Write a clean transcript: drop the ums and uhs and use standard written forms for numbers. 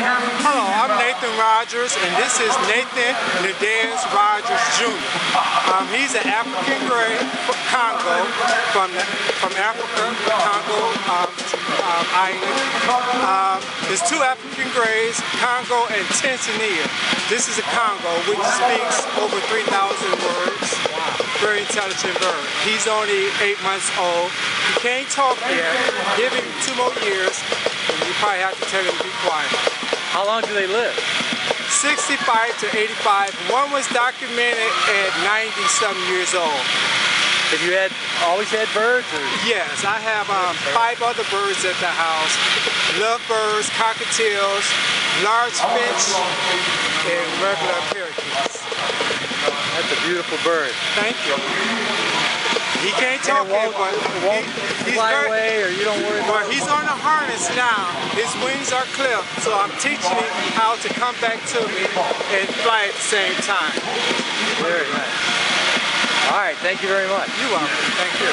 Hello, I'm Nathan Rogers, and this is Nathan Nadez Rogers Jr. He's an African Gray Congo from Africa, Congo island. There's two African Grays, Congo and Tanzania. This is a Congo, which speaks over 3,000 words. Very intelligent bird. He's only 8 months old. He can't talk yet. Give him 2 more years, and you probably have to tell him to be quiet. How long do they live? 65 to 85. One was documented at 90-some years old. Have you always had birds? Or? Yes, I have 5 other birds at the house. Lovebirds, cockatiels, large finch, and regular parakeets. That's a beautiful bird. Thank you. He can't talk yet, but he's fly away, or you don't worry about it. He's on the harness now. His wings are clipped, so I'm teaching him how to come back to me and fly at the same time. Very nice. All right, thank you very much. You're welcome. Thank you.